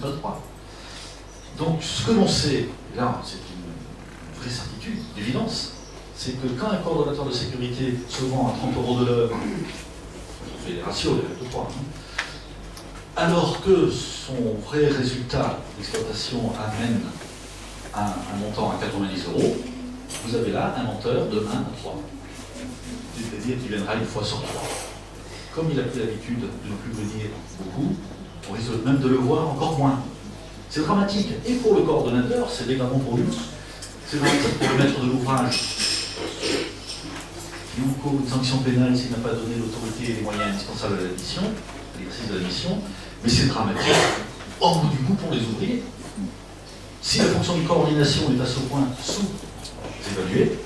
pas le droit. Donc ce que l'on sait, et là c'est une vraie certitude, d'évidence, c'est que quand un coordonnateur de sécurité se vend à 30 € de l'heure, on fait les ratios, les règles de 3, alors que son vrai résultat d'exploitation amène un montant à 90 €, vous avez là un menteur de 1 à 3. C'est-à-dire qu'il viendra une fois sur 3. Comme il a pris l'habitude de ne plus venir beaucoup, on risque même de le voir encore moins. C'est dramatique. Et pour le coordonnateur, c'est dégradant pour lui. C'est dramatique pour le maître de l'ouvrage. Il encourt une sanction pénale s'il n'a pas donné l'autorité et les moyens indispensables à la mission, à l'exercice de la mission. Mais c'est dramatique, au bout du bout, pour les ouvriers. Si la fonction de coordination est à ce point sous-évaluée,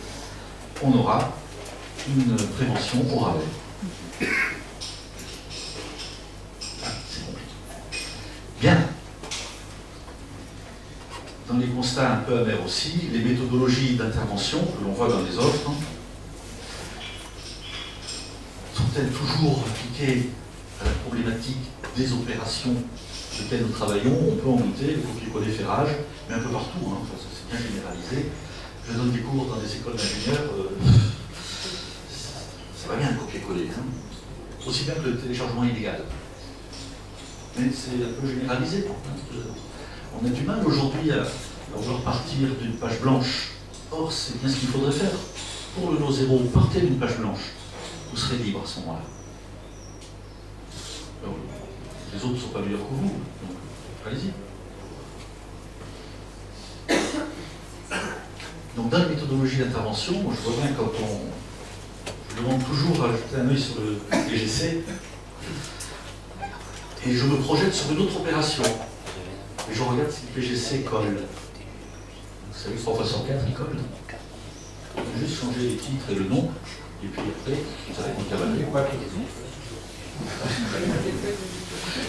on aura une prévention au rabais. C'est compliqué. Bien. Dans les constats un peu amers aussi, les méthodologies d'intervention que l'on voit dans les offres sont-elles toujours appliquées à la problématique des opérations lesquelles nous travaillons? On peut en douter, le copier-coller fait rage, mais un peu partout, c'est bien généralisé. Je donne des cours dans des écoles d'ingénieurs, ça va bien le copier-coller, aussi bien que le téléchargement illégal. Mais c'est un peu généralisé. On a du mal aujourd'hui à vouloir partir d'une page blanche. Or, c'est bien ce qu'il faudrait faire. Pour le lot zéro, partez d'une page blanche. Vous serez libre à ce moment-là. Les autres ne sont pas meilleurs que vous, donc allez-y. Donc dans les méthodologies d'intervention, moi je vois bien quand je demande toujours à jeter un œil sur le PGC, et je me projette sur une autre opération. Et je regarde si le PGC colle. Vous savez, 3 fois sur 4, il colle. Il faut juste changer les titres et le nom, et puis après, vous savez, on cavale.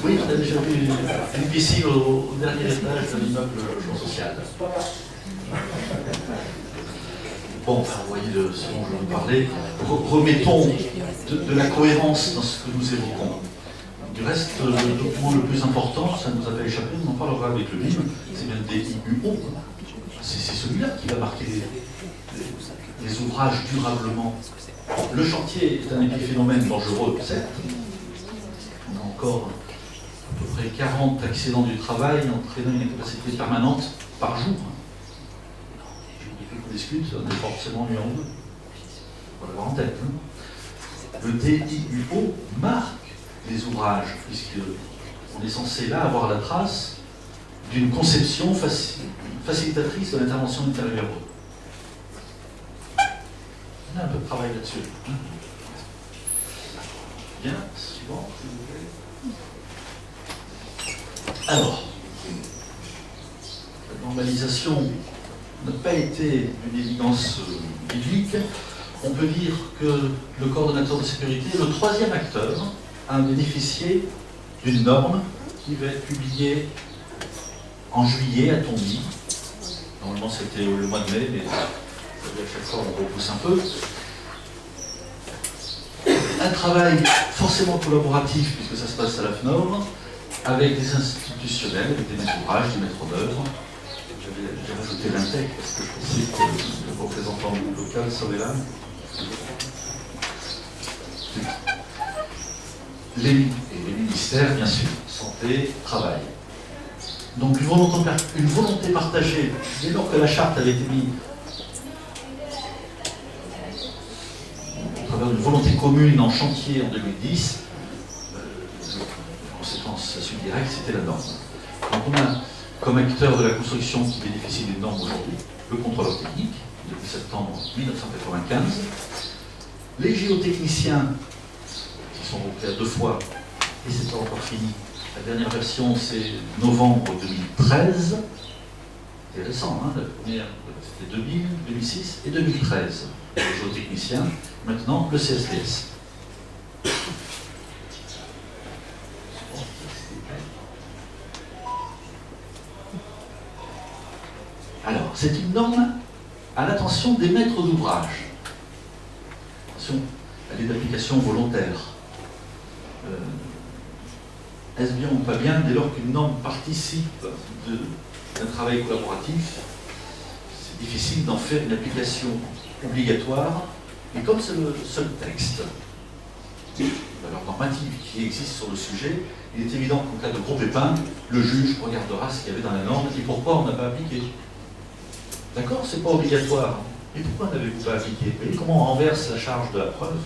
Oui, on a déjà vu une piscine au dernier étage d'un immeuble logement social. Bon, enfin, vous voyez de ce dont je veux parler. Remettons de la cohérence dans ce que nous évoquons. Du reste, le document le plus important, ça nous a pas échappé, on en parlera avec le livre, c'est bien le DIUO. C'est celui-là qui va marquer les ouvrages durablement. Le chantier est un épiphénomène dangereux, certes. On a encore à peu près 40 accidents du travail entraînant une incapacité permanente par jour. Depuis qu'on discute, on est forcément mis en deux. On va l'avoir en tête. Le DIUO marque les ouvrages, puisqu'on est censé là avoir la trace d'une conception facilitatrice de l'intervention intérieure. On a un peu de travail là-dessus. Bien, suivant, s'il vous plaît. Alors, la normalisation n'a pas été une évidence biblique. On peut dire que le coordonnateur de sécurité est le troisième acteur à bénéficier d'une norme qui va être publiée en juillet, a-t-on dit. Normalement c'était le mois de mai, mais à chaque fois on repousse un peu. Un travail forcément collaboratif, puisque ça se passe à la FNOR, avec des institutionnels, avec des maîtres d'ouvrage, des maîtres d'œuvre. J'ai rajouté l'INTEC parce que je pensais que le représentant local serait là. Les ministères, bien sûr, santé, travail. Donc une volonté partagée, dès lors que la charte avait été mise à travers une volonté commune en chantier en 2010, la conséquence, la suite directe, c'était la norme. Donc on a comme acteur de la construction qui bénéficie d'une norme aujourd'hui, le contrôleur technique, depuis septembre 1995, les géotechniciens, qui sont regroupés à 2 fois, et c'est pas encore fini. La dernière version, c'est novembre 2013. C'est récent, la première, c'était 2000, 2006 et 2013. Les géotechniciens, maintenant le CSDS. Alors, c'est une norme à l'attention des maîtres d'ouvrage. Attention, elle est d'application volontaire. est-ce bien ou pas bien, dès lors qu'une norme participe d'un travail collaboratif, c'est difficile d'en faire une application obligatoire, et comme c'est le seul texte, valeur normative qui existe sur le sujet, il est évident qu'en cas de gros pépin, le juge regardera ce qu'il y avait dans la norme et pourquoi on n'a pas appliqué. D'accord, c'est pas obligatoire. Et pourquoi n'avez-vous pas appliqué? Vous voyez comment on renverse la charge de la preuve?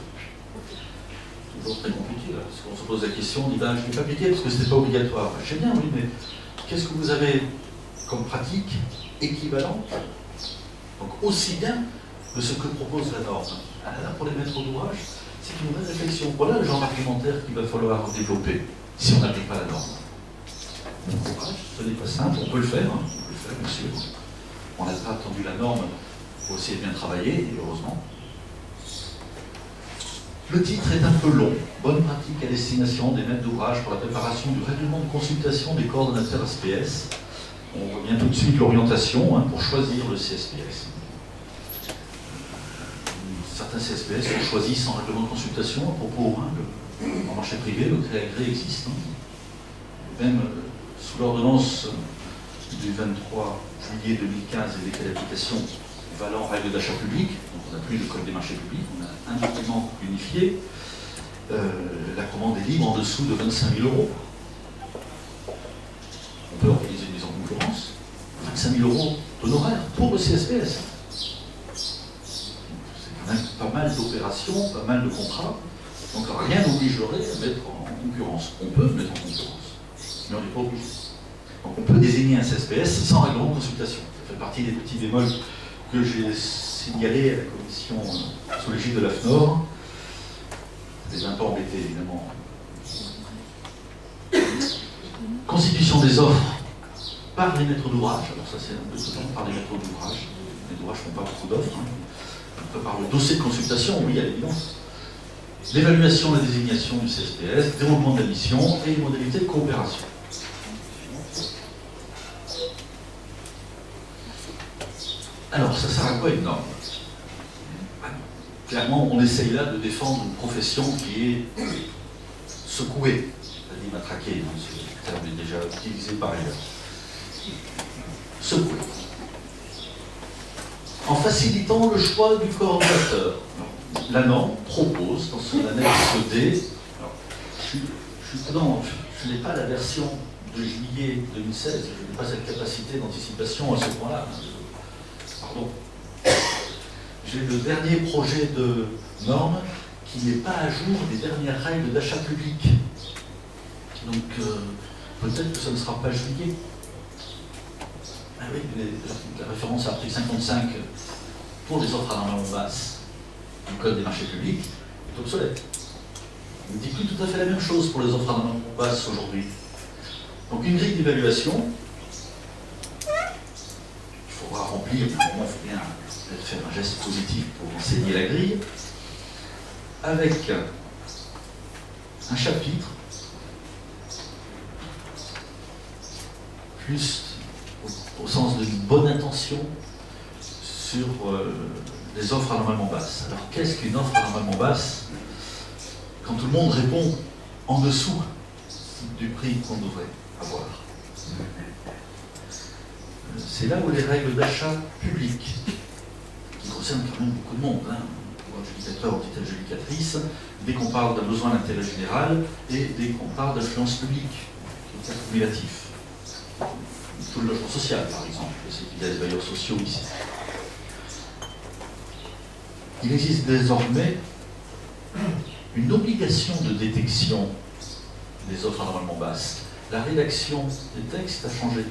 C'est toujours très compliqué, là, parce qu'on se pose la question, on dit ben, je ne l'ai pas appliqué parce que c'était pas obligatoire. Je sais bien, oui, mais qu'est-ce que vous avez comme pratique équivalente, donc aussi bien de ce que propose la norme? Là, pour les maîtres d'ouvrage, c'est une vraie réflexion. Voilà le genre d'argumentaire qu'il va falloir développer si on n'applique pas la norme. Mon courage, ce n'est pas simple, on peut le faire, on peut le faire, bien sûr. On n'a pas attendu la norme pour essayer de bien travailler, et heureusement. Le titre est un peu long. Bonne pratique à destination des maîtres d'ouvrage pour la préparation du règlement de consultation des coordonnateurs SPS. On revient tout de suite l'orientation pour choisir le CSPS. Certains CSPS sont choisis sans règlement de consultation à propos. En marché privé, le gré à gré existe. Même sous l'ordonnance du 23 juillet 2015 et décret d'application valant règles d'achat public, donc on n'a plus le code des marchés publics, on a un document unifié, la commande est libre en dessous de 25 000 €. On peut organiser une mise en concurrence, 25 000 € d'honoraires pour le CSPS. C'est quand même pas mal d'opérations, pas mal de contrats, donc rien n'obligerait à mettre en concurrence. On peut mettre en concurrence, mais on n'est pas obligé. Donc on peut désigner un CSPS sans règlement de consultation. Ça fait partie des petits bémols que j'ai signalés à la commission sous l'égide de l'AFNOR. Ça les a un peu embêtés, évidemment. Constitution des offres par les maîtres d'ouvrage. Alors ça c'est un peu souvent par les maîtres d'ouvrage. Les maîtres d'ouvrage ne font pas beaucoup d'offres. On peut parler de dossier de consultation, oui, à l'évidence. L'évaluation et la désignation du CSPS, déroulement de la mission et les modalités de coopération. Alors, ça sert à quoi une norme? Clairement, on essaye là de défendre une profession qui est secouée, c'est-à-dire matraquée, ce terme est déjà utilisé par ailleurs. Secouée. En facilitant le choix du coordonnateur, la norme propose dans son annexe D, alors, je suis prudent, je n'ai pas la version de juillet 2016, je n'ai pas cette capacité d'anticipation à ce point-là. Pardon. J'ai le dernier projet de norme qui n'est pas à jour des dernières règles d'achat public. Donc peut-être que ça ne sera pas juillet. Ah oui, la référence à l'article 55 pour les offres à normalement basse du Code des marchés publics est obsolète. Il ne dit plus tout à fait la même chose pour les offres à normalement basse aujourd'hui. Donc une grille d'évaluation, il faudra remplir, mais au moins il faut bien faire un geste positif pour enseigner la grille, avec un chapitre, plus au sens d'une bonne intention, sur les offres anormalement basses. Alors qu'est-ce qu'une offre anormalement basse? Quand tout le monde répond en dessous du prix qu'on devrait avoir. C'est là où les règles d'achat public, qui concernent quand même beaucoup de monde, ou adjudicateurs ou adjudicatrices, dès qu'on parle d'un besoin d'intérêt général et dès qu'on parle d'influence publique, qui est cumulatif. Tout le logement social, par exemple, c'est qu'il y a des bailleurs sociaux ici. Il existe désormais une obligation de détection des offres anormalement basses. La rédaction des textes a changé.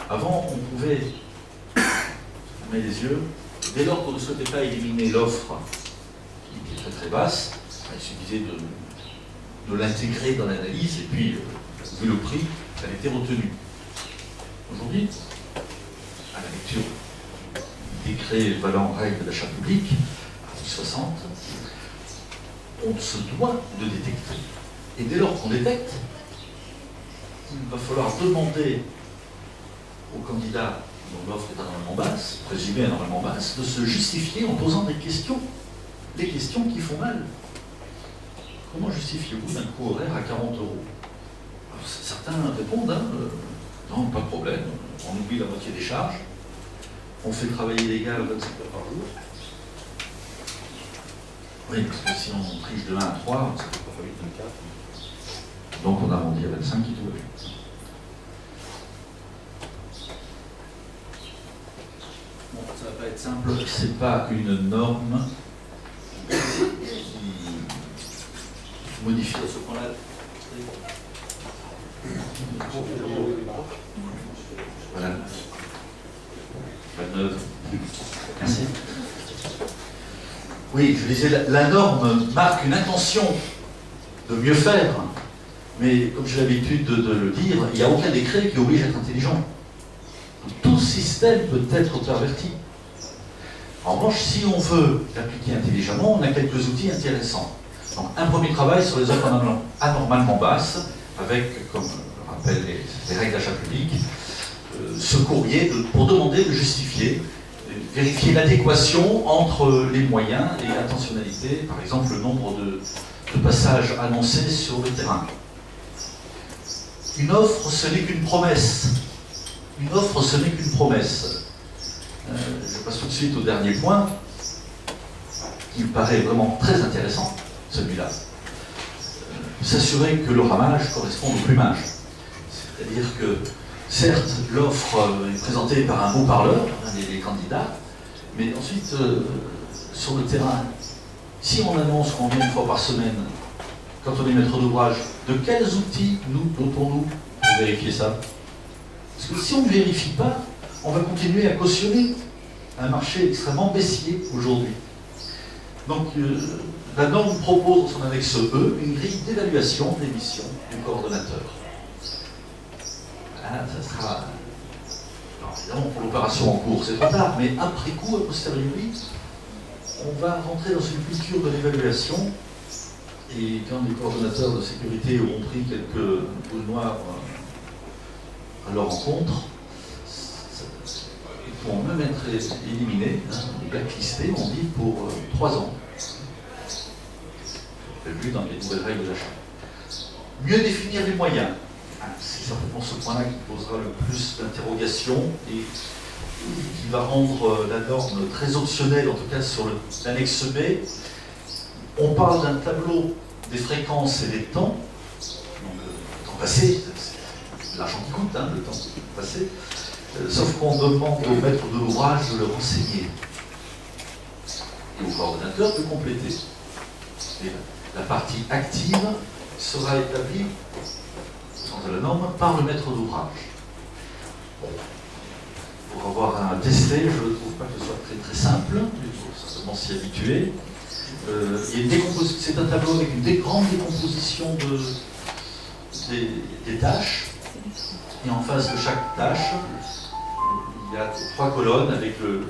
Avant, on pouvait fermer les yeux, dès lors qu'on ne souhaitait pas éliminer l'offre qui était très très basse, il suffisait de l'intégrer dans l'analyse et puis, vu le prix, elle était retenue. Aujourd'hui, à la lecture du décret valant règles d'achat public, article 60, on se doit de détecter. Et dès lors qu'on détecte, il va falloir demander au candidat dont l'offre est anormalement basse, présumée anormalement basse, de se justifier en posant des questions qui font mal. comment justifiez-vous d'un coût horaire à 40 euros? Alors, certains répondent, hein, non, pas de problème, on oublie la moitié des charges, on fait travailler les gars 25 heures par jour. Oui, parce que si on triche de 1 à 3, ça fait pas 8, 24. Donc on arrondit à 25 qui tout va bien. Bon, ça va pas être simple, c'est pas une norme qui modifie à ce point-là. Voilà. 29. Merci. Oui, je disais, la norme marque une intention de mieux faire, mais comme j'ai l'habitude de le dire, il n'y a aucun décret qui oblige à être intelligent. Tout système peut être perverti. En revanche, si on veut l'appliquer intelligemment, on a quelques outils intéressants. Donc, un premier travail sur les offres anormalement basses, avec, comme le rappellent les règles d'achat public, ce courrier pour demander de justifier, vérifier l'adéquation entre les moyens et l'intentionnalité, par exemple le nombre de passages annoncés sur le terrain. Une offre, ce n'est qu'une promesse. Une offre, ce n'est qu'une promesse. Je passe tout de suite au dernier point, qui me paraît vraiment très intéressant, celui-là. S'assurer que le ramage corresponde au plumage. C'est-à-dire que, certes, l'offre est présentée par un beau parleur, un des candidats, mais ensuite, sur le terrain, si on annonce qu'on vient une fois par semaine, quand on est maître d'ouvrage, de quels outils nous dotons-nous pour vérifier ça? Parce que si on ne vérifie pas, on va continuer à cautionner un marché extrêmement baissier aujourd'hui. Donc, la norme propose dans son annexe E une grille d'évaluation des missions du coordonnateur. Voilà, ça sera... Alors, évidemment, pour l'opération en cours, c'est trop tard, mais après coup, a posteriori, on va rentrer dans une culture de l'évaluation. Et quand les coordonnateurs de sécurité auront pris quelques boules noires à leur rencontre, ils pourront même être éliminés, hein, blacklistés, on dit, pour 3 ans. Prévu dans les nouvelles règles d'achat. Mieux définir les moyens. C'est certainement ce point-là qui posera le plus d'interrogations et qui va rendre la norme très optionnelle, en tout cas sur l'annexe B. On parle d'un tableau des fréquences et des temps. Donc, le temps passé, c'est l'argent qui coûte, hein, le temps passé. Sauf qu'on demande au maître de l'ouvrage de le renseigner. Et au coordonnateur de compléter. Et la partie active sera établie, dans la norme, par le maître d'ouvrage. Bon. Pour avoir à tester, je ne trouve pas que ce soit très très simple, il faut certainement s'y habituer. C'est un tableau avec une grande décomposition des tâches. Et en face de chaque tâche, il y a 3 colonnes avec le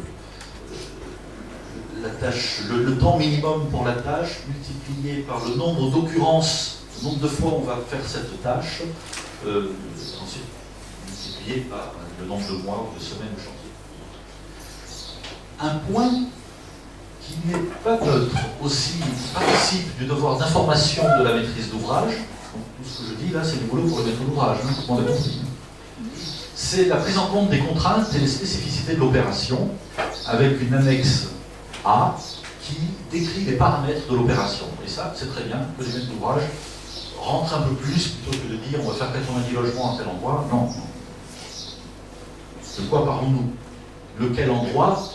temps minimum pour la tâche multiplié par le nombre d'occurrences, le nombre de fois on va faire cette tâche, ensuite multiplié par le nombre de mois ou de semaines de chantier. Un point qui n'est pas neutre aussi participe du devoir d'information de la maîtrise d'ouvrage. Tout ce que je dis là, c'est du boulot pour le maître d'ouvrage, hein, tout le monde a compris. C'est la prise en compte des contraintes et des spécificités de l'opération, avec une annexe A qui décrit les paramètres de l'opération. Et ça, c'est très bien que les maîtres d'ouvrage rentrent un peu plus plutôt que de dire on va faire 90 logements à tel endroit. Non. De quoi parlons-nous? Lequel endroit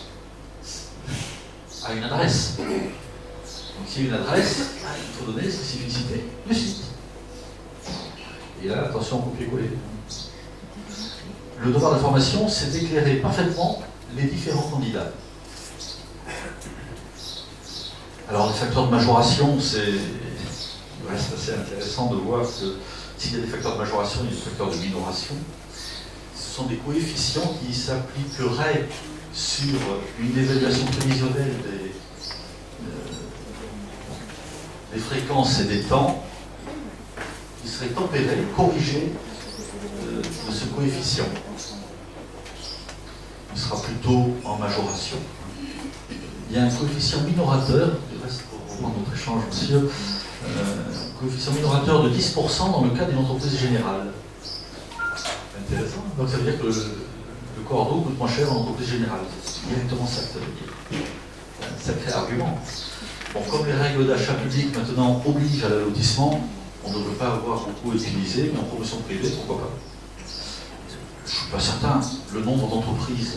a une adresse. Donc s'il y a une adresse, il faut donner les spécificités du site. Et là, attention au copier-coller. Le devoir d'information, c'est d'éclairer parfaitement les différents candidats. Alors les facteurs de majoration, c'est assez intéressant de voir que s'il y a des facteurs de majoration, il y a des facteurs de minoration. Ce sont des coefficients qui s'appliqueraient sur une évaluation prévisionnelle des fréquences et des temps, qui seraient tempérés, corrigés de ce coefficient. Il sera plutôt en majoration. Il y a un coefficient minorateur, du reste pour reprendre notre échange, monsieur, coefficient minorateur de 10% dans le cas d'une entreprise générale. Intéressant. Donc ça veut dire que le cordeau coûte moins cher en entreprise générale. C'est directement ça que ça veut dire. C'est un sacré argument. Bon, comme les règles d'achat public maintenant obligent à l'allotissement, on ne devrait pas avoir beaucoup utilisé, mais en promotion privée, pourquoi pas. Je ne suis pas certain. Le nombre d'entreprises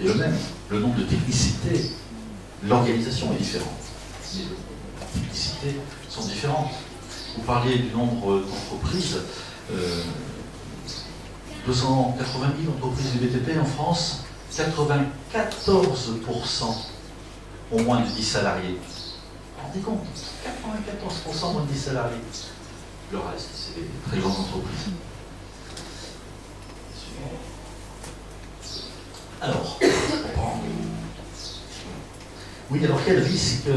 est le même. Le nombre de technicités, l'organisation est différente. Les technicités sont différentes. Vous parliez du nombre d'entreprises. 280 000 entreprises du BTP en France, 94% ont moins de 10 salariés. Vous vous rendez compte? 94% moins de 10 salariés. Le reste, c'est des très grandes entreprises. Alors, oui, alors quel risque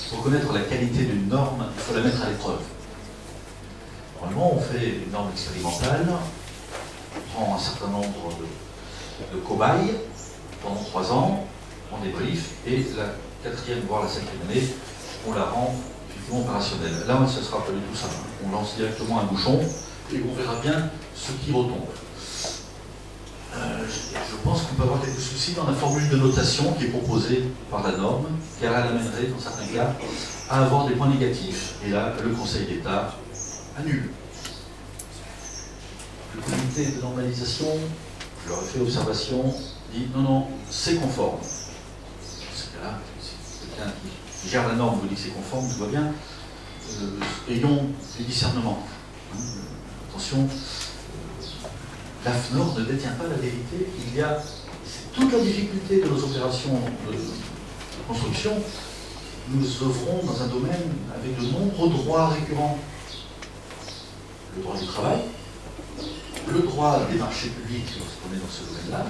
pour connaître la qualité d'une norme, il faut la mettre à l'épreuve. Normalement, on fait une norme expérimentale, on prend un certain nombre de cobayes pendant 3 ans, on débrief, et la 4e, voire la 5e année, on la rend effectivement opérationnelle. Là, ce ne sera pas du tout ça. On lance directement un bouchon, et on verra bien ce qui retombe. Je pense qu'on peut avoir quelques soucis dans la formule de notation qui est proposée par la norme, car elle amènerait, dans certains cas, à avoir des points négatifs. Et là, le Conseil d'État annule. Le comité de normalisation, je leur ai fait observation, dit non, non, c'est conforme. Dans ce cas-là, si quelqu'un qui gère la norme vous dit que c'est conforme, tout va bien. Ayons du discernement. Attention. L'AFNOR ne détient pas la vérité. Il y a toute la difficulté de nos opérations de construction. Nous œuvrons dans un domaine avec de nombreux droits récurrents. Le droit du travail, le droit des marchés publics lorsqu'on est dans ce domaine-là,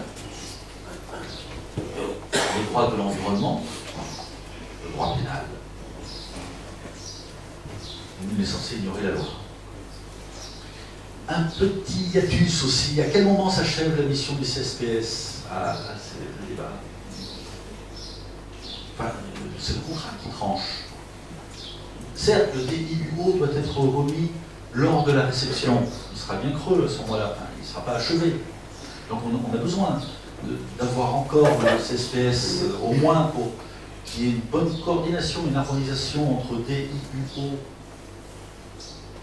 le droit de l'environnement, le droit pénal. Nul n'est censé ignorer la loi. Un petit hiatus aussi. À quel moment s'achève la mission du CSPS? Ah, là, c'est le débat. Enfin, c'est le contrat qui tranche. Certes, le DIUO doit être remis lors de la réception. Il sera bien creux à ce moment-là. Enfin, il ne sera pas achevé. Donc on a besoin d'avoir encore le CSPS, au moins pour qu'il y ait une bonne coordination, une harmonisation entre DIUO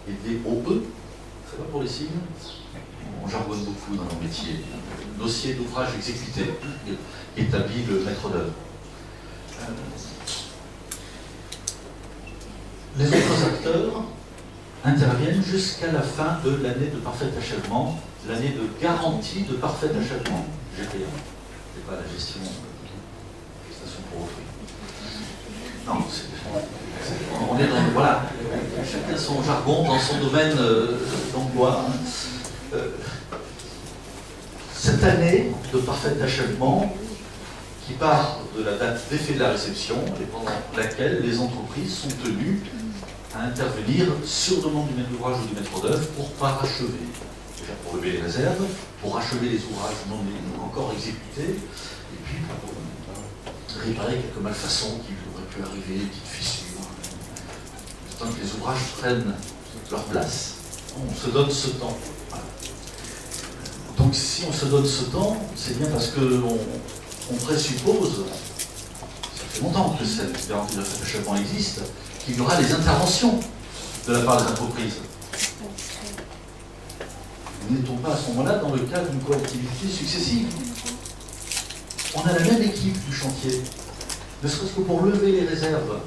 et DOE. Ça va pour les signes? On jargonne beaucoup dans nos métiers. Dossier d'ouvrage exécuté, établit le maître d'œuvre. Les autres acteurs interviennent jusqu'à la fin de l'année de parfait achèvement, l'année de garantie de parfait achèvement. GPA. C'est pas la gestion pour autrui. Non, on est dans, voilà, chacun son jargon dans son domaine d'emploi. Cette année de parfait achèvement qui part de la date d'effet de la réception et pendant laquelle les entreprises sont tenues à intervenir sur demande du maître d'ouvrage ou du maître d'œuvre pour parachever. Déjà pour lever les réserves, pour achever les ouvrages non encore exécutés, et puis pour réparer quelques malfaçons qui auraient pu arriver, des petites fissures, le temps que les ouvrages prennent leur place. On se donne ce temps. Voilà. Donc si on se donne ce temps, c'est bien parce qu'on présuppose, ça fait longtemps que cette garantie de achèvement existe, qu'il y aura des interventions de la part des entreprises. N'étant pas à ce moment-là dans le cadre d'une collectivité successive. On a la même équipe du chantier, ne serait-ce que pour lever les réserves.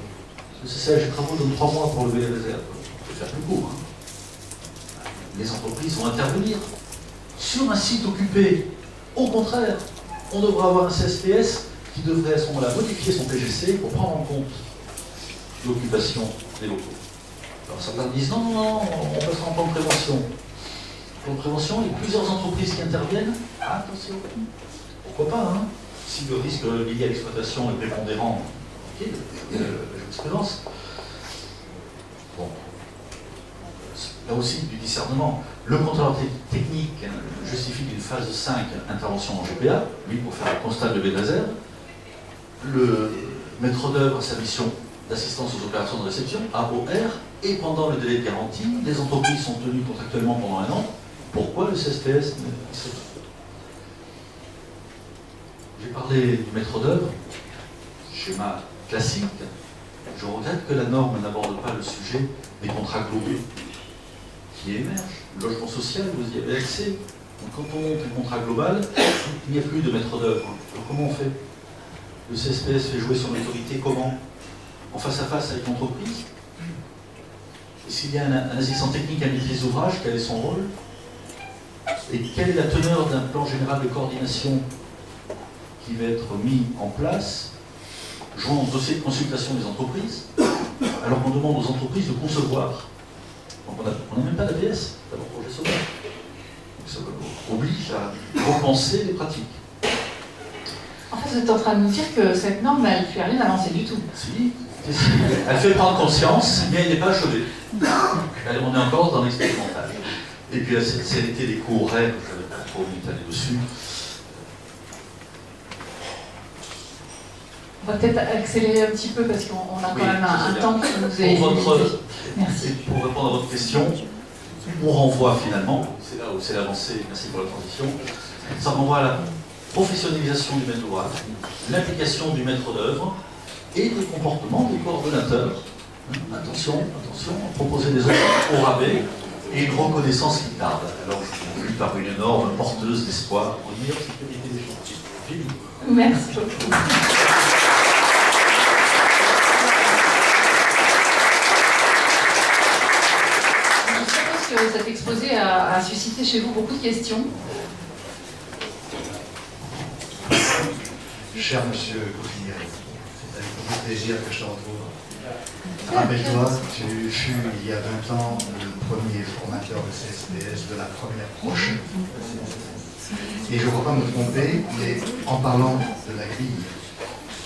Le CCAG Travaux donne 3 mois pour lever les réserves. On peut faire plus court. Les entreprises vont intervenir sur un site occupé. Au contraire, on devra avoir un CSPS qui devrait à ce moment-là modifier son PGC pour prendre en compte l'occupation des locaux. Alors certains disent non, non, non, on passera en plan de prévention. Plan de prévention, il y a plusieurs entreprises qui interviennent. Ah, attention, pourquoi pas, hein? Si le risque lié à l'exploitation est prépondérant, ok, jurisprudence. Bon. là aussi du discernement. Le contrôleur technique justifie d'une phase 5 intervention en GPA, lui pour faire un constat de levée de réserve. Le maître d'œuvre a sa mission d'assistance aux opérations de réception, AOR, et pendant le délai de garantie, les entreprises sont tenues contractuellement pendant 1 an. Pourquoi le CSPS ne sait pas? J'ai parlé du maître d'œuvre, schéma classique. Je regrette que la norme n'aborde pas le sujet des contrats globaux qui émergent. Le logement social, vous y avez accès. Donc quand on monte un contrat global, il n'y a plus de maître d'œuvre. Alors comment on fait? Le CSPS fait jouer son autorité comment? En face à face avec l'entreprise? Et s'il y a un assistant technique à maîtrise d'ouvrage, quel est son rôle? Et quelle est la teneur d'un plan général de coordination qui va être mis en place, jouant au dossier de consultation des entreprises, alors qu'on demande aux entreprises de concevoir? Donc on n'a même pas d'ABS, d'abord projet sauvage. Donc ça oblige à repenser les pratiques. En fait, vous êtes en train de nous dire que cette norme, elle ne fait rien avancer du tout. Si, elle fait prendre conscience, mais elle n'est pas achevée. On est encore dans l'expérimental. Et puis la sincérité des coûts horaires, je n'avais pas trop m'étaler dessus. On va peut-être accélérer un petit peu parce qu'on a quand même un temps qui nous est limité. Merci. Pour répondre à votre question, on renvoie finalement, c'est là où c'est l'avancée, merci pour la transition, ça renvoie à la professionnalisation du maître d'ouvrage, l'implication du maître d'œuvre et le comportement des coordonnateurs. Attention, proposer des offres au rabais et une reconnaissance qui tarde. Alors je conclue par une norme porteuse d'espoir pour une meilleure sécurité des chantiers. Merci beaucoup. Je suppose que cet exposé a suscité chez vous beaucoup de questions. Cher monsieur Couffier, c'est avec beaucoup de plaisir que je te retrouve. Rappelle-toi, tu fus il y a 20 ans le premier formateur de CSPS de la première prochaine. Et je ne crois pas me tromper, mais en parlant de la grille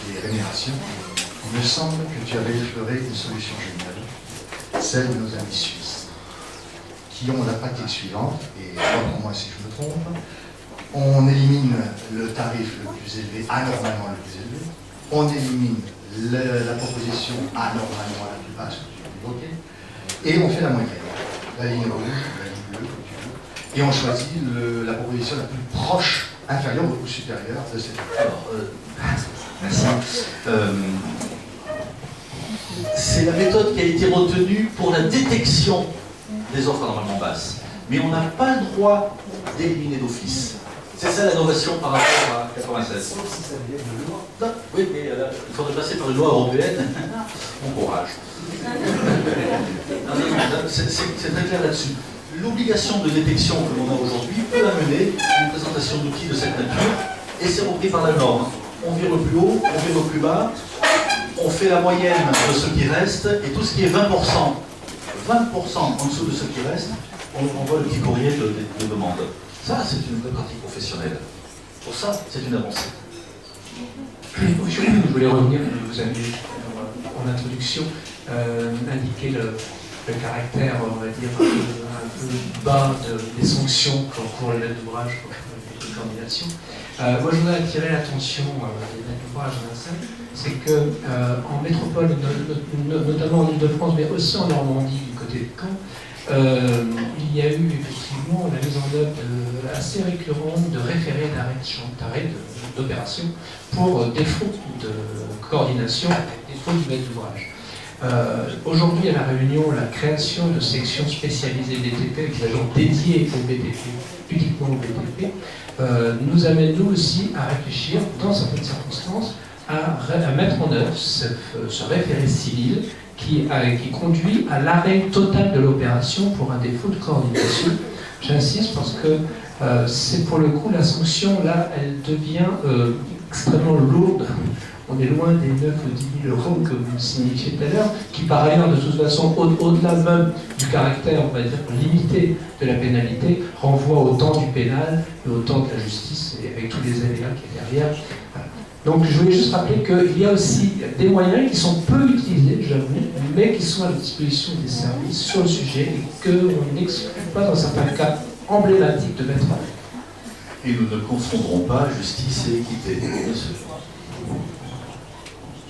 des rémunérations, il me semble que tu avais effleuré une solution géniale, celle de nos amis suisses, qui ont la pratique suivante, et moi si je me trompe, on élimine le tarif le plus élevé, anormalement le plus élevé, on élimine la proposition anormalement la plus basse, que tu as évoquée, et on fait la moyenne, la ligne rouge, la ligne bleue, comme tu veux, et on choisit la proposition la plus proche, inférieure ou supérieure de cette. Alors, merci. C'est la méthode qui a été retenue pour la détection des offres anormalement basses. Mais on n'a pas le droit d'éliminer d'office. C'est ça l'innovation par rapport à 96. Sauf si ça vient de loi. Non, oui, mais il faudrait passer par une loi européenne. Bon courage. Non, c'est très clair là-dessus. L'obligation de détection que l'on a aujourd'hui peut amener à une présentation d'outils de cette nature, et c'est repris par la norme. On vire le plus haut, on vire le plus bas, on fait la moyenne de ce qui reste, et tout ce qui est 20% en dessous de ce qui reste, on envoie le petit courrier de demande. Ça, c'est une vraie pratique professionnelle. Pour ça, c'est une avancée. Je voulais revenir, vous avez en introduction indiqué le caractère, on va dire, un peu bas des sanctions pour les maîtres d'ouvrage, pour les coordinations. Moi, je voudrais attirer l'attention des maîtres d'ouvrage à ça, c'est qu'en métropole, notamment en Ile-de-France, mais aussi en Normandie, du côté de Caen, il y a eu effectivement la mise en œuvre assez récurrente de référés d'arrêt d'opération pour défaut de coordination, défaut du maître d'ouvrage. Aujourd'hui, à La Réunion, la création de sections spécialisées BTP, avec des agents dédiés au BTP, uniquement au BTP, nous amène nous aussi à réfléchir, dans certaines circonstances, à mettre en œuvre ce référé civil qui conduit à l'arrêt total de l'opération pour un défaut de coordination. J'insiste parce que c'est pour le coup la sanction, là, elle devient extrêmement lourde. On est loin des 9 ou 10 000 euros que vous signifiez tout à l'heure, qui par ailleurs, de toute façon, au-delà même du caractère, on va dire, limité de la pénalité, renvoie au temps du pénal et au temps de la justice, et avec tous les aléas qui est derrière. Voilà. Donc je voulais juste rappeler qu'il y a aussi des moyens qui sont peu utilisés, j'avoue, mais qui sont à la disposition des services sur le sujet et qu'on n'exclut pas dans certains cas emblématiques de mettre en œuvre. Et nous ne confondrons pas justice et équité, bien sûr.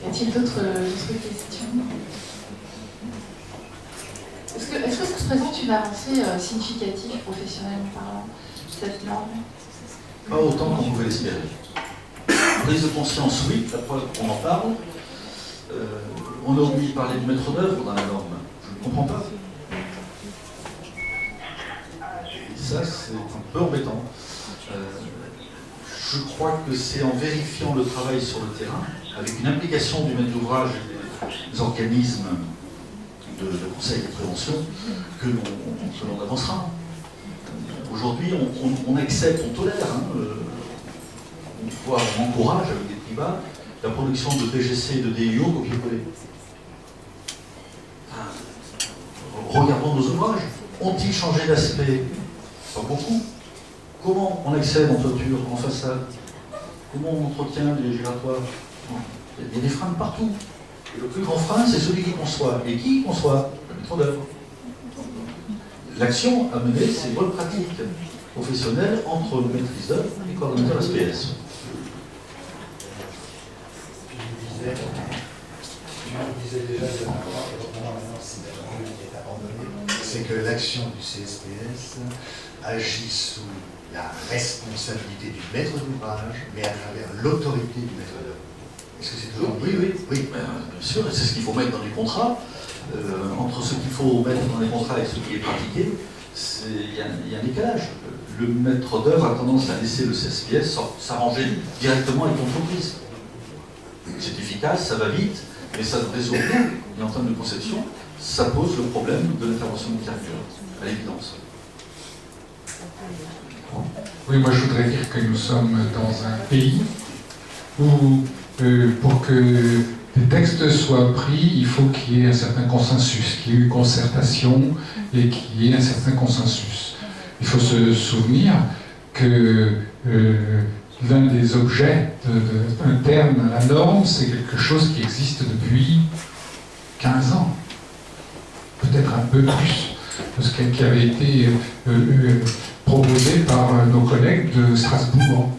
Y a-t-il d'autres questions? Est-ce que ça se présente une avancée significative, professionnellement parlant, cette norme? Pas autant qu'on pouvait l'espérer. Prise de conscience, oui, la preuve qu'on en parle. On a oublié de parler de maître d'œuvre dans la norme. Je ne comprends pas. Et ça, c'est un peu embêtant. Je crois que c'est en vérifiant le travail sur le terrain, avec une implication du maître d'ouvrage et des organismes de conseil et de prévention, que l'on avancera. Aujourd'hui, on accepte, on tolère, on encourage avec des prix bas la production de PGC et de DIO copier-coller. Regardons nos ouvrages. Ont-ils changé d'aspect? Pas beaucoup. Comment on accède en toiture, en façade? Comment on entretient les giratoires? Il y a des freins partout. Et le plus grand frein, c'est celui qui conçoit. Et qui conçoit? Le maître d'œuvre. L'action a mené ces bonnes pratiques professionnelles entre maîtrise d'œuvre et coordonnateur SPS. Je disais déjà que maintenant, si la politique est abandonnée, c'est que l'action du CSPS agit sous la responsabilité du maître d'ouvrage, mais à travers l'autorité du maître d'œuvre. Est-ce que c'est toujours Oui, bien sûr, et c'est ce qu'il faut mettre dans les contrats. Entre ce qu'il faut mettre dans les contrats et ce qui est pratiqué, il y a un décalage. Le maître d'œuvre a tendance à laisser le CSPS s'arranger directement avec l'entreprise. C'est efficace, ça va vite, mais ça ne résout rien. Et en termes de conception, ça pose le problème de l'intervention du directeur, à l'évidence. Oui, moi je voudrais dire que nous sommes dans un pays où, pour que les textes soient pris, il faut qu'il y ait un certain consensus, qu'il y ait eu concertation et qu'il y ait un certain consensus. Il faut se souvenir que l'un des objets internes à la norme, c'est quelque chose qui existe depuis 15 ans, peut-être un peu plus, parce qui avait été proposé par nos collègues de Strasbourg.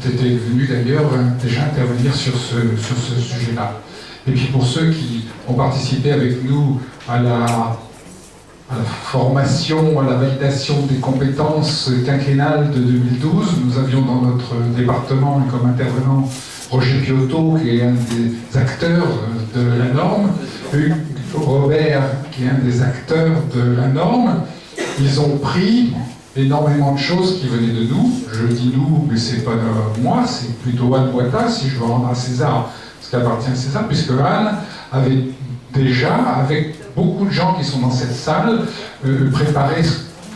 Tu étais venu d'ailleurs déjà intervenir sur ce sujet-là. Et puis pour ceux qui ont participé avec nous à la formation, à la validation des compétences quinquennales de 2012, nous avions dans notre département comme intervenant Roger Piotto, qui est un des acteurs de la norme, Hugues Robert, qui est un des acteurs de la norme. Ils ont pris énormément de choses qui venaient de nous. Je dis nous, mais c'est pas moi, c'est plutôt Anne Boita, si je veux rendre à César ce qui appartient à César, puisque Anne avait déjà, avec beaucoup de gens qui sont dans cette salle, préparé,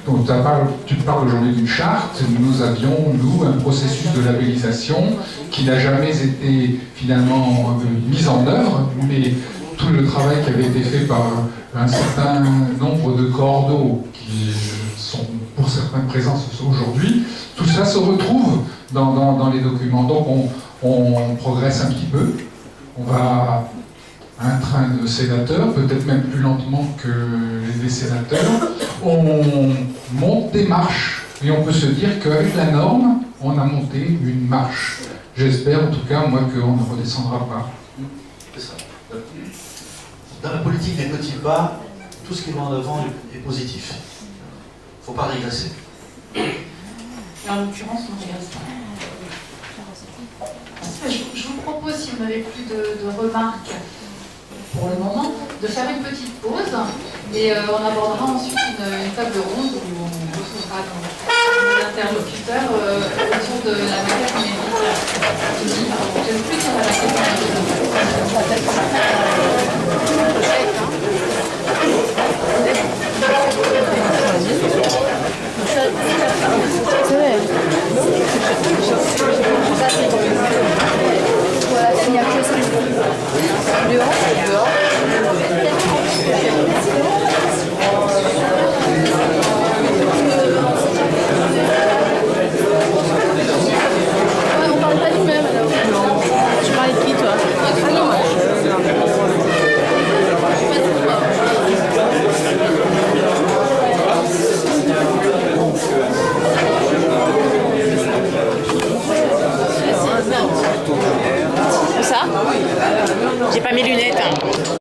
dont tu parles aujourd'hui d'une charte. Nous avions, nous, un processus de labellisation qui n'a jamais été finalement mis en œuvre, mais tout le travail qui avait été fait par un certain nombre de cordeaux qui sont pour certains présents aujourd'hui, tout ça se retrouve dans les documents. Donc on progresse un petit peu, on va à un train de sénateurs, peut-être même plus lentement que les sénateurs, on monte des marches et on peut se dire qu'avec la norme, on a monté une marche. J'espère en tout cas, moi, qu'on ne redescendra pas. C'est ça. Dans la politique des petits pas, tout ce qui va en avant est positif. Il ne faut pas régresser. Et en l'occurrence, on ne régresse pas. Je vous propose, si vous n'avez plus de remarques pour le moment, de faire une petite pause et on abordera ensuite une table ronde où on retrouvera nos interlocuteurs autour de la maquette numérique. J'aime plus dire la maquette On parle pas du même alors. J'ai pas mes lunettes. Hein.